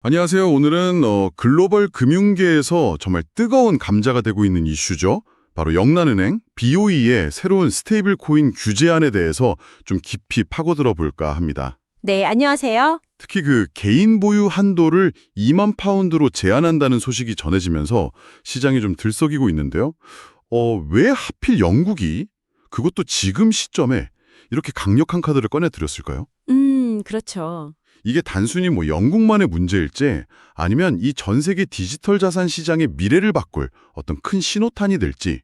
안녕하세요. 오늘은 글로벌 금융계에서 정말 뜨거운 감자가 되고 있는 이슈죠. 바로 영란은행 BOE의 새로운 스테이블 코인 규제안에 대해서 좀 깊이 파고들어 볼까 합니다. 네, 안녕하세요. 특히 그 개인 보유 한도를 2만 파운드로 제한한다는 소식이 전해지면서 시장이 좀 들썩이고 있는데요. 왜 하필 영국이 그것도 지금 시점에 이렇게 강력한 카드를 꺼내 들였을까요? 그렇죠. 이게 단순히 뭐 영국만의 문제일지 아니면 이 전 세계 디지털 자산 시장의 미래를 바꿀 어떤 큰 신호탄이 될지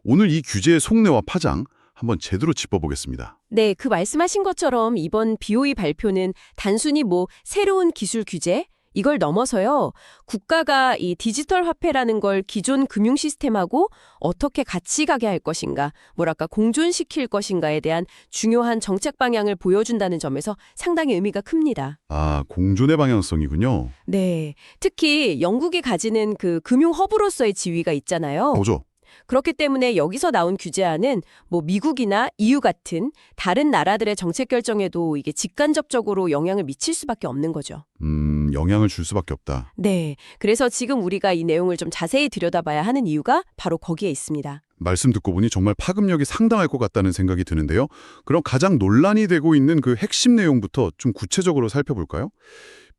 오늘 이 규제의 속내와 파장 한번 제대로 짚어보겠습니다. 네, 그 말씀하신 것처럼 이번 BOE 발표는 단순히 새로운 기술 규제? 이걸 넘어서요. 국가가 이 디지털 화폐라는 걸 기존 금융 시스템하고 어떻게 같이 가게 할 것인가, 공존시킬 것인가에 대한 중요한 정책 방향을 보여준다는 점에서 상당히 의미가 큽니다. 아, 공존의 방향성이군요. 네, 특히 영국이 가지는 그 금융 허브로서의 지위가 있잖아요. 보죠. 그렇기 때문에 여기서 나온 규제안은 미국이나 EU 같은 다른 나라들의 정책 결정에도 이게 직간접적으로 영향을 미칠 수밖에 없는 거죠. 영향을 줄 수밖에 없다. 네. 그래서 지금 우리가 이 내용을 좀 자세히 들여다봐야 하는 이유가 바로 거기에 있습니다. 말씀 듣고 보니 정말 파급력이 상당할 것 같다는 생각이 드는데요. 그럼 가장 논란이 되고 있는 그 핵심 내용부터 좀 구체적으로 살펴볼까요?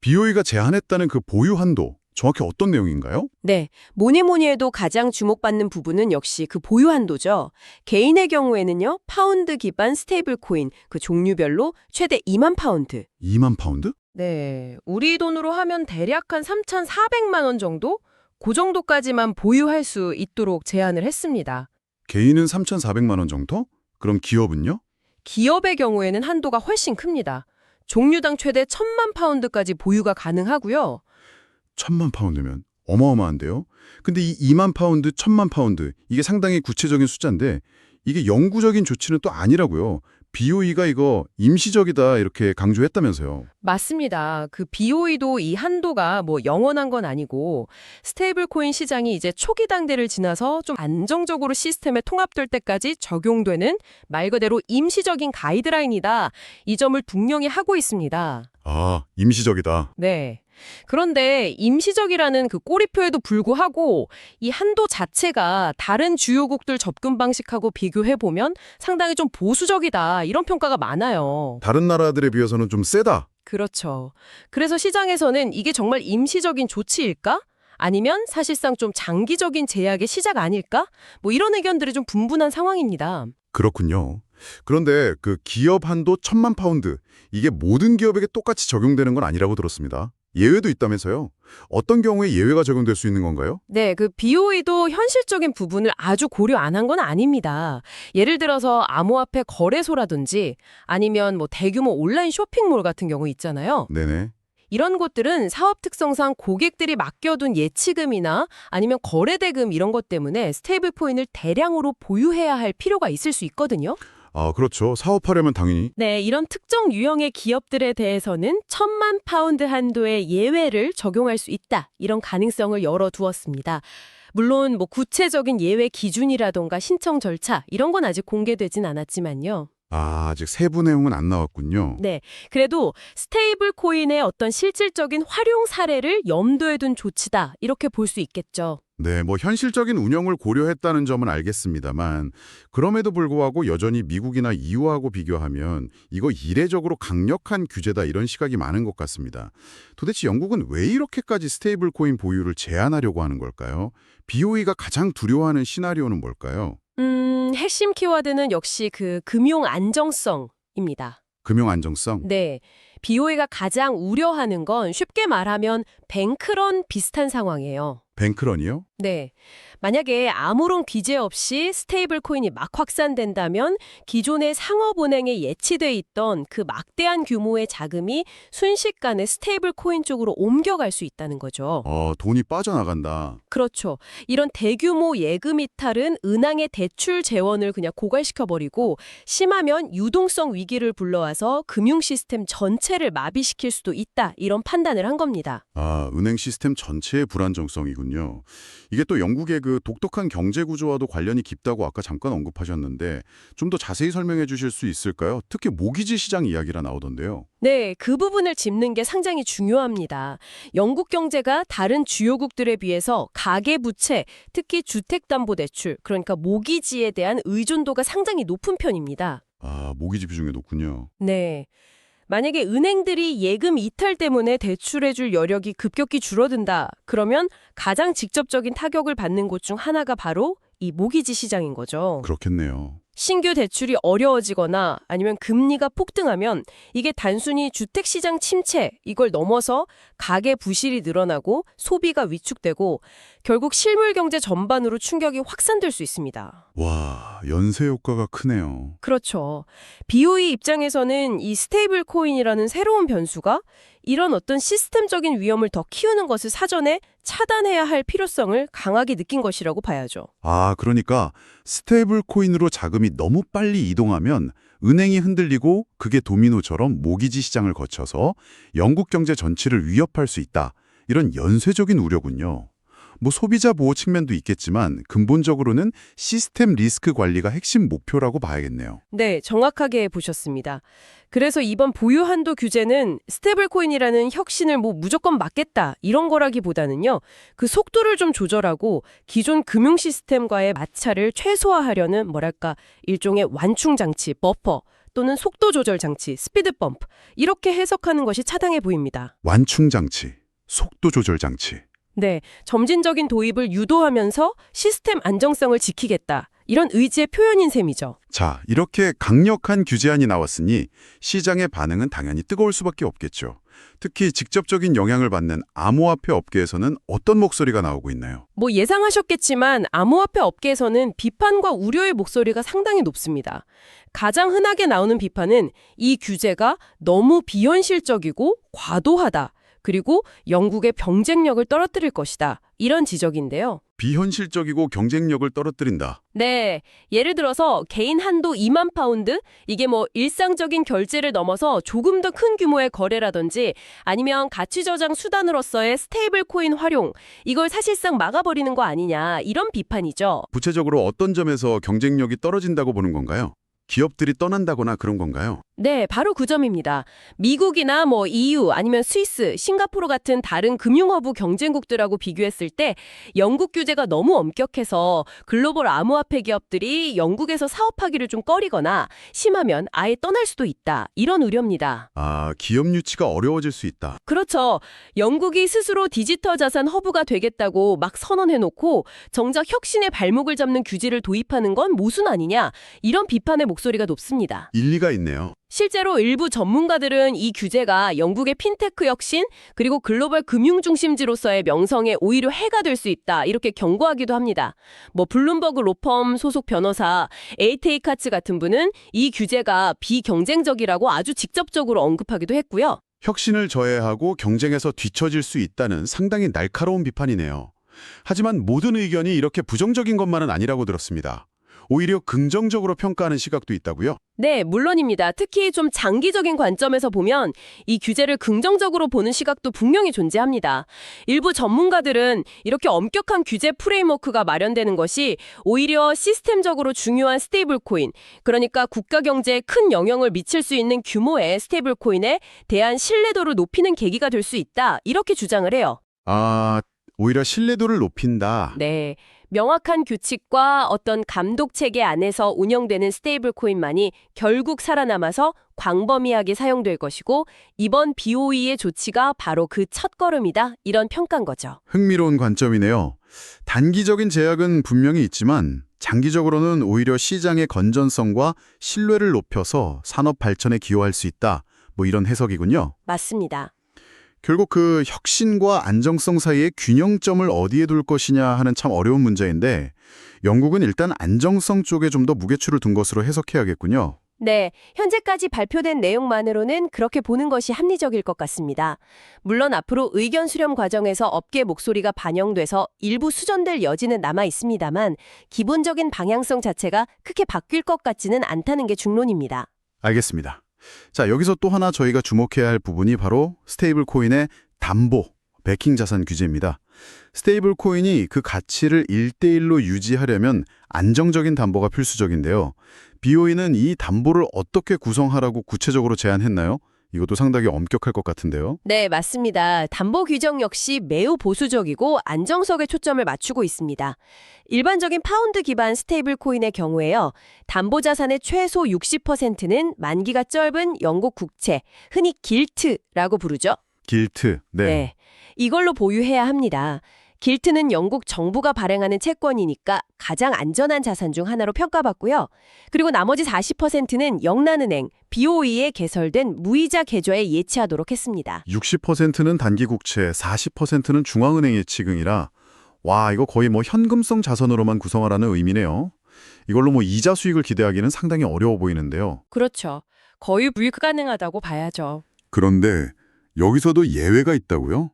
BOE가 제한했다는 그 보유 한도, 정확히 어떤 내용인가요? 네. 뭐니 해도 가장 주목받는 부분은 역시 그 보유 한도죠. 개인의 경우에는요. 파운드 기반 스테이블 코인 그 종류별로 최대 2만 파운드. 2만 파운드? 네, 우리 돈으로 하면 대략 한 3,400만 원 정도? 그 정도까지만 보유할 수 있도록 제한을 했습니다. 개인은 3,400만 원 정도? 그럼 기업은요? 기업의 경우에는 한도가 훨씬 큽니다. 종류당 최대 1,000만 파운드까지 보유가 가능하고요. 1,000만 파운드면 어마어마한데요? 근데 이 2만 파운드, 1,000만 파운드 이게 상당히 구체적인 숫자인데 이게 영구적인 조치는 또 아니라고요. BOE가 이거 임시적이다 이렇게 강조했다면서요. 맞습니다. 그 BOE도 이 한도가 영원한 건 아니고 스테이블 코인 시장이 이제 초기 단계를 지나서 좀 안정적으로 시스템에 통합될 때까지 적용되는 말 그대로 임시적인 가이드라인이다. 이 점을 분명히 하고 있습니다. 아, 임시적이다. 네. 그런데 임시적이라는 그 꼬리표에도 불구하고 이 한도 자체가 다른 주요국들 접근 방식하고 비교해보면 상당히 좀 보수적이다. 이런 평가가 많아요. 다른 나라들에 비해서는 좀 세다. 그렇죠. 그래서 시장에서는 이게 정말 임시적인 조치일까? 아니면 사실상 좀 장기적인 제약의 시작 아닐까? 이런 의견들이 좀 분분한 상황입니다. 그렇군요. 그런데 그 기업 한도 1,000만 파운드 이게 모든 기업에게 똑같이 적용되는 건 아니라고 들었습니다. 예외도 있다면서요? 어떤 경우에 예외가 적용될 수 있는 건가요? 네, 그 BOE도 현실적인 부분을 아주 고려 안 한 건 아닙니다. 예를 들어서 암호화폐 거래소라든지 아니면 대규모 온라인 쇼핑몰 같은 경우 있잖아요. 네네. 이런 곳들은 사업 특성상 고객들이 맡겨둔 예치금이나 아니면 거래대금 이런 것 때문에 스테이블 코인을 대량으로 보유해야 할 필요가 있을 수 있거든요. 아, 그렇죠. 사업하려면 당연히. 네, 이런 특정 유형의 기업들에 대해서는 1,000만 파운드 한도의 예외를 적용할 수 있다. 이런 가능성을 열어두었습니다. 물론 구체적인 예외 기준이라던가 신청 절차 이런 건 아직 공개되진 않았지만요. 아, 아직 세부 내용은 안 나왔군요. 네, 그래도 스테이블 코인의 어떤 실질적인 활용 사례를 염두에 둔 조치다. 이렇게 볼 수 있겠죠. 네, 현실적인 운영을 고려했다는 점은 알겠습니다만 그럼에도 불구하고 여전히 미국이나 EU하고 비교하면 이거 이례적으로 강력한 규제다 이런 시각이 많은 것 같습니다. 도대체 영국은 왜 이렇게까지 스테이블 코인 보유를 제한하려고 하는 걸까요? BOE가 가장 두려워하는 시나리오는 뭘까요? 핵심 키워드는 역시 그 금융 안정성입니다. 금융 안정성? 네. BOE가 가장 우려하는 건 쉽게 말하면 뱅크런 비슷한 상황이에요. 뱅크런이요? 네. 만약에 아무런 규제 없이 스테이블 코인이 막 확산된다면 기존의 상업은행에 예치돼 있던 그 막대한 규모의 자금이 순식간에 스테이블 코인 쪽으로 옮겨갈 수 있다는 거죠. 돈이 빠져나간다. 그렇죠. 이런 대규모 예금 이탈은 은행의 대출 재원을 그냥 고갈시켜버리고 심하면 유동성 위기를 불러와서 금융 시스템 전체를 전체를 마비시킬 수도 있다. 이런 판단을 한 겁니다. 아, 은행 시스템 전체의 불안정성이군요. 이게 또 영국의 그 독특한 경제 구조와도 관련이 깊다고 아까 잠깐 언급하셨는데 좀 더 자세히 설명해 주실 수 있을까요? 특히 모기지 시장 이야기라 나오던데요. 네, 그 부분을 짚는 게 상당히 중요합니다. 영국 경제가 다른 주요국들에 비해서 가계부채, 특히 주택담보대출, 그러니까 모기지에 대한 의존도가 상당히 높은 편입니다. 아, 모기지 비중이 높군요. 네. 만약에 은행들이 예금 이탈 때문에 대출해줄 여력이 급격히 줄어든다. 그러면 가장 직접적인 타격을 받는 곳 중 하나가 바로 이 모기지 시장인 거죠. 그렇겠네요. 신규 대출이 어려워지거나 아니면 금리가 폭등하면 이게 단순히 주택시장 침체, 이걸 넘어서 가계 부실이 늘어나고 소비가 위축되고 결국 실물 경제 전반으로 충격이 확산될 수 있습니다. 와, 연쇄 효과가 크네요. 그렇죠. BOE 입장에서는 이 스테이블 코인이라는 새로운 변수가 이런 어떤 시스템적인 위험을 더 키우는 것을 사전에 차단해야 할 필요성을 강하게 느낀 것이라고 봐야죠. 아, 그러니까 스테이블 코인으로 자금이 너무 빨리 이동하면 은행이 흔들리고 그게 도미노처럼 모기지 시장을 거쳐서 영국 경제 전체를 위협할 수 있다. 이런 연쇄적인 우려군요. 뭐 소비자 보호 측면도 있겠지만 근본적으로는 시스템 리스크 관리가 핵심 목표라고 봐야겠네요. 네, 정확하게 보셨습니다. 그래서 이번 보유 한도 규제는 스테이블 코인이라는 혁신을 무조건 막겠다 이런 거라기보다는요. 그 속도를 좀 조절하고 기존 금융 시스템과의 마찰을 최소화하려는 뭐랄까 일종의 완충 장치, 버퍼 또는 속도 조절 장치, 스피드 범프 이렇게 해석하는 것이 차당해 보입니다. 완충 장치, 속도 조절 장치. 네, 점진적인 도입을 유도하면서 시스템 안정성을 지키겠다. 이런 의지의 표현인 셈이죠. 자, 이렇게 강력한 규제안이 나왔으니 시장의 반응은 당연히 뜨거울 수밖에 없겠죠. 특히 직접적인 영향을 받는 암호화폐 업계에서는 어떤 목소리가 나오고 있나요? 예상하셨겠지만 암호화폐 업계에서는 비판과 우려의 목소리가 상당히 높습니다. 가장 흔하게 나오는 비판은 이 규제가 너무 비현실적이고 과도하다. 그리고 영국의 경쟁력을 떨어뜨릴 것이다. 이런 지적인데요. 비현실적이고 경쟁력을 떨어뜨린다. 네, 예를 들어서 개인 한도 2만 파운드? 이게 일상적인 결제를 넘어서 조금 더 큰 규모의 거래라든지 아니면 가치 저장 수단으로서의 스테이블 코인 활용, 이걸 사실상 막아버리는 거 아니냐 이런 비판이죠. 구체적으로 어떤 점에서 경쟁력이 떨어진다고 보는 건가요? 기업들이 떠난다거나 그런 건가요? 네, 바로 그 점입니다. 미국이나 EU 아니면 스위스, 싱가포르 같은 다른 금융허브 경쟁국들하고 비교했을 때 영국 규제가 너무 엄격해서 글로벌 암호화폐 기업들이 영국에서 사업하기를 좀 꺼리거나 심하면 아예 떠날 수도 있다. 이런 우려입니다. 아, 기업 유치가 어려워질 수 있다. 그렇죠. 영국이 스스로 디지털 자산 허브가 되겠다고 막 선언해놓고 정작 혁신의 발목을 잡는 규제를 도입하는 건 모순 아니냐. 이런 비판의 목소리가 높습니다. 일리가 있네요. 실제로 일부 전문가들은 이 규제가 영국의 핀테크 혁신 그리고 글로벌 금융 중심지로서의 명성에 오히려 해가 될 수 있다 이렇게 경고하기도 합니다. 블룸버그 로펌 소속 변호사 에이테이 카츠 같은 분은 이 규제가 비경쟁적이라고 아주 직접적으로 언급하기도 했고요. 혁신을 저해하고 경쟁에서 뒤처질 수 있다는 상당히 날카로운 비판이네요. 하지만 모든 의견이 이렇게 부정적인 것만은 아니라고 들었습니다. 오히려 긍정적으로 평가하는 시각도 있다고요? 네, 물론입니다. 특히 좀 장기적인 관점에서 보면 이 규제를 긍정적으로 보는 시각도 분명히 존재합니다. 일부 전문가들은 이렇게 엄격한 규제 프레임워크가 마련되는 것이 오히려 시스템적으로 중요한 스테이블 코인, 그러니까 국가 경제에 큰 영향을 미칠 수 있는 규모의 스테이블 코인에 대한 신뢰도를 높이는 계기가 될 수 있다. 이렇게 주장을 해요. 아, 오히려 신뢰도를 높인다. 네. 명확한 규칙과 어떤 감독 체계 안에서 운영되는 스테이블 코인만이 결국 살아남아서 광범위하게 사용될 것이고 이번 BOE의 조치가 바로 그 첫걸음이다. 이런 평가인 거죠. 흥미로운 관점이네요. 단기적인 제약은 분명히 있지만 장기적으로는 오히려 시장의 건전성과 신뢰를 높여서 산업 발전에 기여할 수 있다. 이런 해석이군요. 맞습니다. 결국 그 혁신과 안정성 사이의 균형점을 어디에 둘 것이냐 하는 참 어려운 문제인데 영국은 일단 안정성 쪽에 좀 더 무게추를 둔 것으로 해석해야겠군요. 네, 현재까지 발표된 내용만으로는 그렇게 보는 것이 합리적일 것 같습니다. 물론 앞으로 의견 수렴 과정에서 업계 목소리가 반영돼서 일부 수정될 여지는 남아 있습니다만 기본적인 방향성 자체가 크게 바뀔 것 같지는 않다는 게 중론입니다. 알겠습니다. 자, 여기서 또 하나 저희가 주목해야 할 부분이 바로 스테이블 코인의 담보, 베킹 자산 규제입니다. 스테이블 코인이 그 가치를 1대1로 유지하려면 안정적인 담보가 필수적인데요. BOE는 이 담보를 어떻게 구성하라고 구체적으로 제안했나요? 이것도 상당히 엄격할 것 같은데요. 네, 맞습니다. 담보 규정 역시 매우 보수적이고 안정성에 초점을 맞추고 있습니다. 일반적인 파운드 기반 스테이블 코인의 경우에요. 담보 자산의 최소 60%는 만기가 짧은 영국 국채, 흔히 길트라고 부르죠. 길트, 네. 이걸로 보유해야 합니다. 길트는 영국 정부가 발행하는 채권이니까 가장 안전한 자산 중 하나로 평가받고요. 그리고 나머지 40%는 영란은행, BOE에 개설된 무이자 계좌에 예치하도록 했습니다. 60%는 단기 국채, 40%는 중앙은행 예치금이라 와, 이거 거의 뭐 현금성 자산으로만 구성하라는 의미네요. 이걸로 뭐 이자 수익을 기대하기는 상당히 어려워 보이는데요. 그렇죠. 거의 불가능하다고 봐야죠. 그런데 여기서도 예외가 있다고요?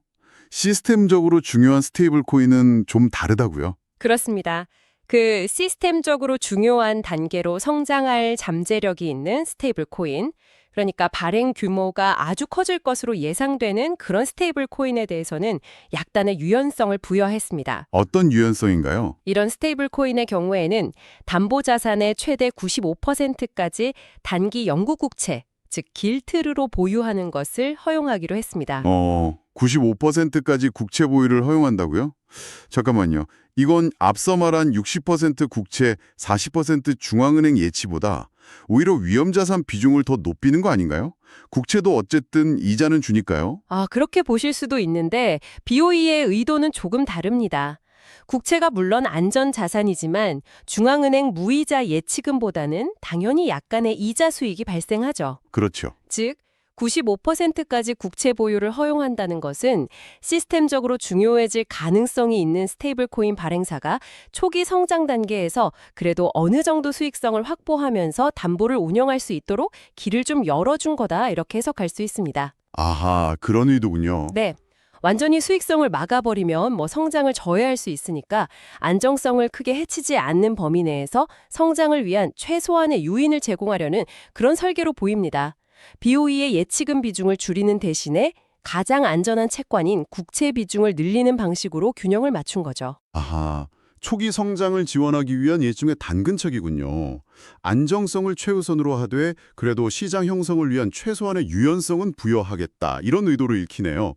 시스템적으로 중요한 스테이블 코인은 좀 다르다고요? 그렇습니다. 그 시스템적으로 중요한 단계로 성장할 잠재력이 있는 스테이블 코인, 그러니까 발행 규모가 아주 커질 것으로 예상되는 그런 스테이블 코인에 대해서는 약간의 유연성을 부여했습니다. 어떤 유연성인가요? 이런 스테이블 코인의 경우에는 담보 자산의 최대 95%까지 단기 영국 국채, 즉 길트로 보유하는 것을 허용하기로 했습니다. 95%까지 국채 보유를 허용한다고요? 잠깐만요. 이건 앞서 말한 60% 국채, 40% 중앙은행 예치보다 오히려 위험자산 비중을 더 높이는 거 아닌가요? 국채도 어쨌든 이자는 주니까요. 그렇게 보실 수도 있는데 BOE의 의도는 조금 다릅니다. 국채가 물론 안전 자산이지만 중앙은행 무이자 예치금보다는 당연히 약간의 이자 수익이 발생하죠. 그렇죠. 즉 95%까지 국채 보유를 허용한다는 것은 시스템적으로 중요해질 가능성이 있는 스테이블 코인 발행사가 초기 성장 단계에서 그래도 어느 정도 수익성을 확보하면서 담보를 운영할 수 있도록 길을 좀 열어준 거다, 이렇게 해석할 수 있습니다. 아하, 그런 의도군요. 네. 완전히 수익성을 막아버리면 성장을 저해할 수 있으니까 안정성을 크게 해치지 않는 범위 내에서 성장을 위한 최소한의 요인을 제공하려는 그런 설계로 보입니다. BOE의 예치금 비중을 줄이는 대신에 가장 안전한 채권인 국채 비중을 늘리는 방식으로 균형을 맞춘 거죠. 아하, 초기 성장을 지원하기 위한 일종의 당근책이군요. 안정성을 최우선으로 하되 그래도 시장 형성을 위한 최소한의 유연성은 부여하겠다, 이런 의도로 읽히네요.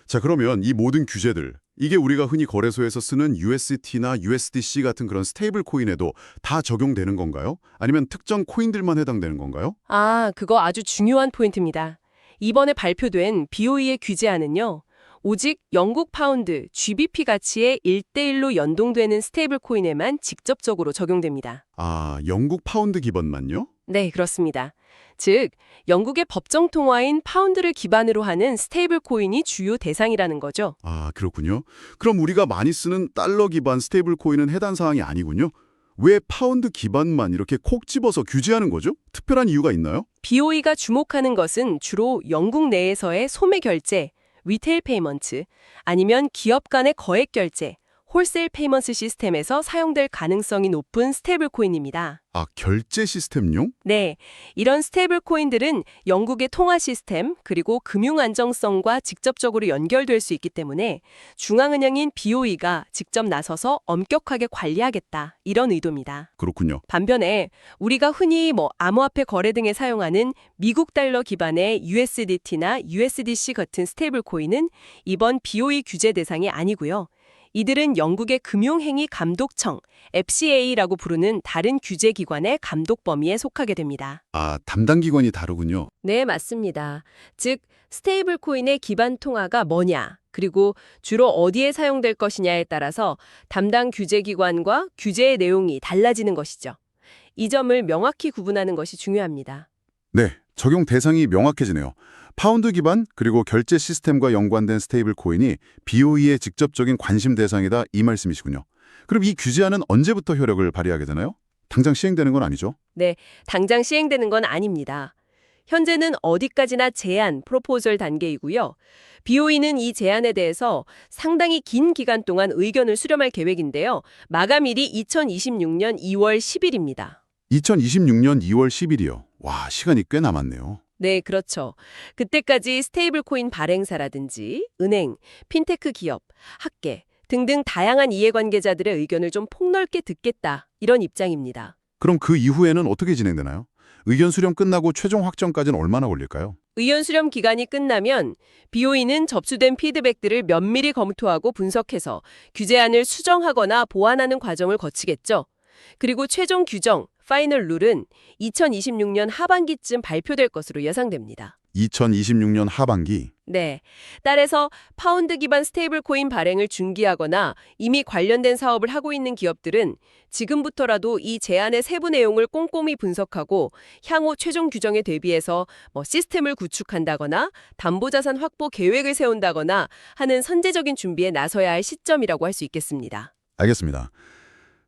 자, 그러면 이 모든 규제들, 이게 우리가 흔히 거래소에서 쓰는 USDT나 USDC 같은 그런 스테이블 코인에도 다 적용되는 건가요? 아니면 특정 코인들만 해당되는 건가요? 그거 아주 중요한 포인트입니다. 이번에 발표된 BOE의 규제안은요, 오직 영국 파운드, GBP 가치에 1대1로 연동되는 스테이블 코인에만 직접적으로 적용됩니다. 영국 파운드 기반만요? 네, 그렇습니다. 즉, 영국의 법정 통화인 파운드를 기반으로 하는 스테이블 코인이 주요 대상이라는 거죠. 그렇군요. 그럼 우리가 많이 쓰는 달러 기반 스테이블 코인은 해당 사항이 아니군요. 왜 파운드 기반만 이렇게 콕 집어서 규제하는 거죠? 특별한 이유가 있나요? BOE가 주목하는 것은 주로 영국 내에서의 소매 결제, 리테일 페이먼트, 아니면 기업 간의 거액 결제, 홀세일 페이먼트 시스템에서 사용될 가능성이 높은 스테이블 코인입니다. 결제 시스템용? 네, 이런 스테이블 코인들은 영국의 통화 시스템 그리고 금융 안정성과 직접적으로 연결될 수 있기 때문에 중앙은행인 BOE가 직접 나서서 엄격하게 관리하겠다, 이런 의도입니다. 그렇군요. 반면에 우리가 흔히 암호화폐 거래 등에 사용하는 미국 달러 기반의 USDT나 USDC 같은 스테이블 코인은 이번 BOE 규제 대상이 아니고요. 이들은 영국의 금융행위 감독청, FCA라고 부르는 다른 규제 기관의 감독 범위에 속하게 됩니다. 담당 기관이 다르군요. 네, 맞습니다. 즉, 스테이블 코인의 기반 통화가 뭐냐, 그리고 주로 어디에 사용될 것이냐에 따라서 담당 규제 기관과 규제의 내용이 달라지는 것이죠. 이 점을 명확히 구분하는 것이 중요합니다. 네, 적용 대상이 명확해지네요. 파운드 기반 그리고 결제 시스템과 연관된 스테이블 코인이 BOE의 직접적인 관심 대상이다, 이 말씀이시군요. 그럼 이 규제안은 언제부터 효력을 발휘하게 되나요? 당장 시행되는 건 아니죠? 네, 당장 시행되는 건 아닙니다. 현재는 어디까지나 제안, 프로포절 단계이고요. BOE는 이 제안에 대해서 상당히 긴 기간 동안 의견을 수렴할 계획인데요. 마감일이 2026년 2월 10일입니다. 2026년 2월 10일이요. 와, 시간이 꽤 남았네요. 네, 그렇죠. 그때까지 스테이블 코인 발행사라든지 은행, 핀테크 기업, 학계 등등 다양한 이해관계자들의 의견을 좀 폭넓게 듣겠다. 이런 입장입니다. 그럼 그 이후에는 어떻게 진행되나요? 의견 수렴 끝나고 최종 확정까지는 얼마나 걸릴까요? 의견 수렴 기간이 끝나면 BOE는 접수된 피드백들을 면밀히 검토하고 분석해서 규제안을 수정하거나 보완하는 과정을 거치겠죠. 그리고 최종 규정, 파이널 룰은 2026년 하반기쯤 발표될 것으로 예상됩니다. 2026년 하반기. 네. 딸에서 파운드 기반 스테이블 코인 발행을 중기하거나 이미 관련된 사업을 하고 있는 기업들은 지금부터라도 이 제안의 세부 내용을 꼼꼼히 분석하고 향후 최종 규정에 대비해서 시스템을 구축한다거나 담보자산 확보 계획을 세운다거나 하는 선제적인 준비에 나서야 할 시점이라고 할 수 있겠습니다. 알겠습니다.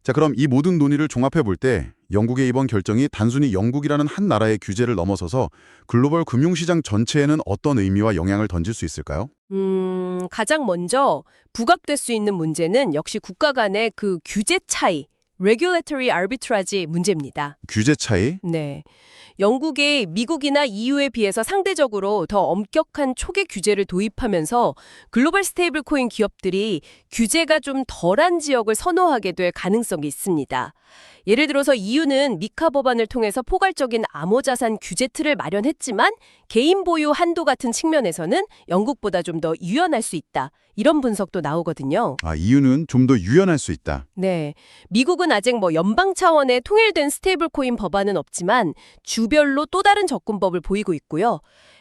자, 그럼 이 모든 논의를 종합해 볼 때 영국의 이번 결정이 단순히 영국이라는 한 나라의 규제를 넘어서서 글로벌 금융시장 전체에는 어떤 의미와 영향을 던질 수 있을까요? 가장 먼저 부각될 수 있는 문제는 역시 국가 간의 그 규제 차이, regulatory arbitrage 문제입니다. 규제 차이? 네. 영국이 미국이나 EU에 비해서 상대적으로 더 엄격한 초계 규제를 도입하면서 글로벌 스테이블 코인 기업들이 규제가 좀 덜한 지역을 선호하게 될 가능성이 있습니다. 예를 들어서 EU는 미카 법안을 통해서 포괄적인 암호자산 규제 틀을 마련했지만 개인 보유 한도 같은 측면에서는 영국보다 좀 더 유연할 수 있다. 이런 분석도 나오거든요. 이유는 좀 더 유연할 수 있다. 네. 미국은 아직 연방 차원의 통일된 스테이블 코인 법안은 없지만 주별로 또 다른 접근법을 보이고 있고요.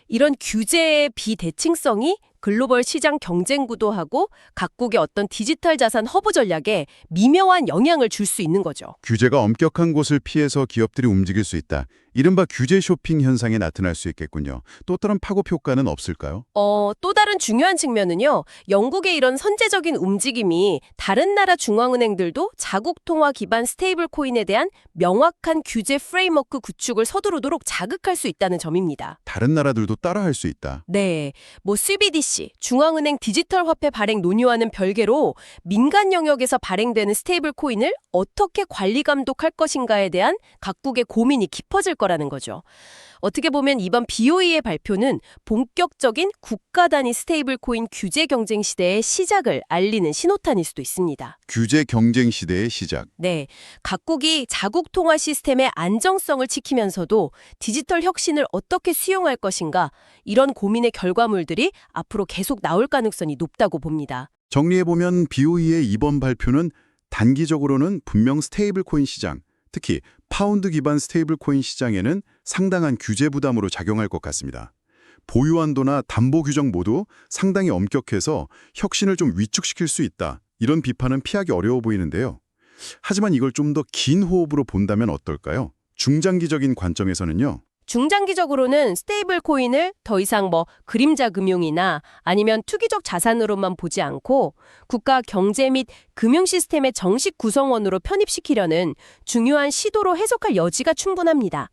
이런 규제의 비대칭성이 글로벌 시장 경쟁 구도하고 각국의 어떤 디지털 자산 허브 전략에 미묘한 영향을 줄 수 있는 거죠. 규제가 엄격한 곳을 피해서 기업들이 움직일 수 있다. 이른바 규제 쇼핑 현상이 나타날 수 있겠군요. 또 다른 파급 효과는 없을까요? 또 다른 중요한 측면은요. 영국의 이런 선제적인 움직임이 다른 나라 중앙은행들도 자국 통화 기반 스테이블 코인에 대한 명확한 규제 프레임워크 구축을 서두르도록 자극할 수 있다는 점입니다. 다른 나라들도 따라할 수 있다. 네, CBDC, 중앙은행 디지털 화폐 발행 논의와는 별개로 민간 영역에서 발행되는 스테이블 코인을 어떻게 관리 감독할 것인가에 대한 각국의 고민이 깊어질 거라는 거죠. 어떻게 보면 이번 BOE의 발표는 본격적인 국가 단위 스테이블 코인 규제 경쟁 시대의 시작을 알리는 신호탄일 수도 있습니다. 규제 경쟁 시대의 시작. 네, 각국이 자국 통화 시스템의 안정성을 지키면서도 디지털 혁신을 어떻게 수용할 것인가, 이런 고민의 결과물들이 앞으로 계속 나올 가능성이 높다고 봅니다. 정리해보면 BOE의 이번 발표는 단기적으로는 분명 스테이블 코인 시장, 특히 파운드 기반 스테이블 코인 시장에는 상당한 규제 부담으로 작용할 것 같습니다. 보유 한도나 담보 규정 모두 상당히 엄격해서 혁신을 좀 위축시킬 수 있다. 이런 비판은 피하기 어려워 보이는데요. 하지만 이걸 좀 더 긴 호흡으로 본다면 어떨까요? 중장기적인 관점에서는요. 중장기적으로는 스테이블 코인을 더 이상 그림자 금융이나 아니면 투기적 자산으로만 보지 않고 국가 경제 및 금융 시스템의 정식 구성원으로 편입시키려는 중요한 시도로 해석할 여지가 충분합니다.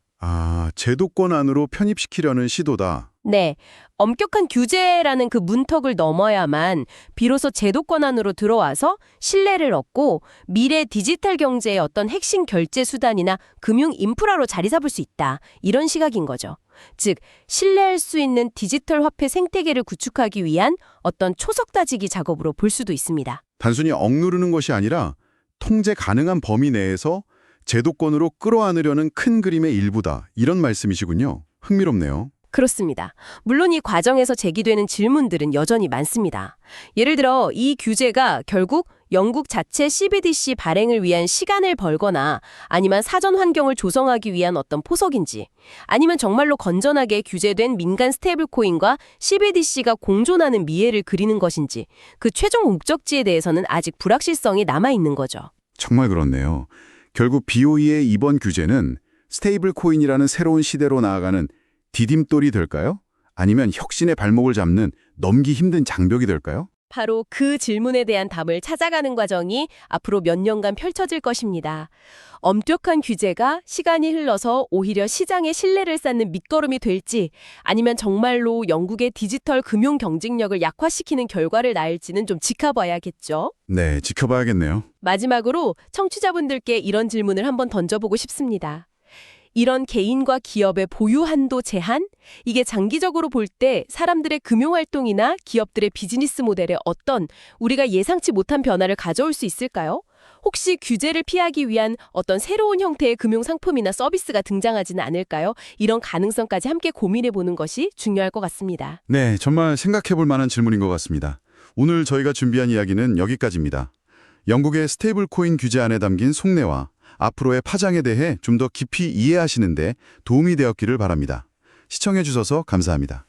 제도권 안으로 편입시키려는 시도다. 네, 엄격한 규제라는 그 문턱을 넘어야만 비로소 제도권 안으로 들어와서 신뢰를 얻고 미래 디지털 경제의 어떤 핵심 결제 수단이나 금융 인프라로 자리 잡을 수 있다. 이런 시각인 거죠. 즉, 신뢰할 수 있는 디지털 화폐 생태계를 구축하기 위한 어떤 초석 다지기 작업으로 볼 수도 있습니다. 단순히 억누르는 것이 아니라 통제 가능한 범위 내에서 제도권으로 끌어안으려는 큰 그림의 일부다. 이런 말씀이시군요. 흥미롭네요. 그렇습니다. 물론 이 과정에서 제기되는 질문들은 여전히 많습니다. 예를 들어 이 규제가 결국 영국 자체 CBDC 발행을 위한 시간을 벌거나 아니면 사전 환경을 조성하기 위한 어떤 포석인지, 아니면 정말로 건전하게 규제된 민간 스테이블 코인과 CBDC가 공존하는 미래를 그리는 것인지, 그 최종 목적지에 대해서는 아직 불확실성이 남아있는 거죠. 정말 그렇네요. 결국 BOE의 이번 규제는 스테이블 코인이라는 새로운 시대로 나아가는 디딤돌이 될까요? 아니면 혁신의 발목을 잡는 넘기 힘든 장벽이 될까요? 바로 그 질문에 대한 답을 찾아가는 과정이 앞으로 몇 년간 펼쳐질 것입니다. 엄격한 규제가 시간이 흘러서 오히려 시장의 신뢰를 쌓는 밑거름이 될지, 아니면 정말로 영국의 디지털 금융 경쟁력을 약화시키는 결과를 낳을지는 좀 지켜봐야겠죠. 네, 지켜봐야겠네요. 마지막으로 청취자분들께 이런 질문을 한번 던져보고 싶습니다. 이런 개인과 기업의 보유 한도 제한? 이게 장기적으로 볼 때 사람들의 금융활동이나 기업들의 비즈니스 모델에 어떤 우리가 예상치 못한 변화를 가져올 수 있을까요? 혹시 규제를 피하기 위한 어떤 새로운 형태의 금융상품이나 서비스가 등장하지는 않을까요? 이런 가능성까지 함께 고민해보는 것이 중요할 것 같습니다. 네, 정말 생각해 볼 만한 질문인 것 같습니다. 오늘 저희가 준비한 이야기는 여기까지입니다. 영국의 스테이블 코인 규제안에 담긴 속내와 앞으로의 파장에 대해 좀 더 깊이 이해하시는 데 도움이 되었기를 바랍니다. 시청해 주셔서 감사합니다.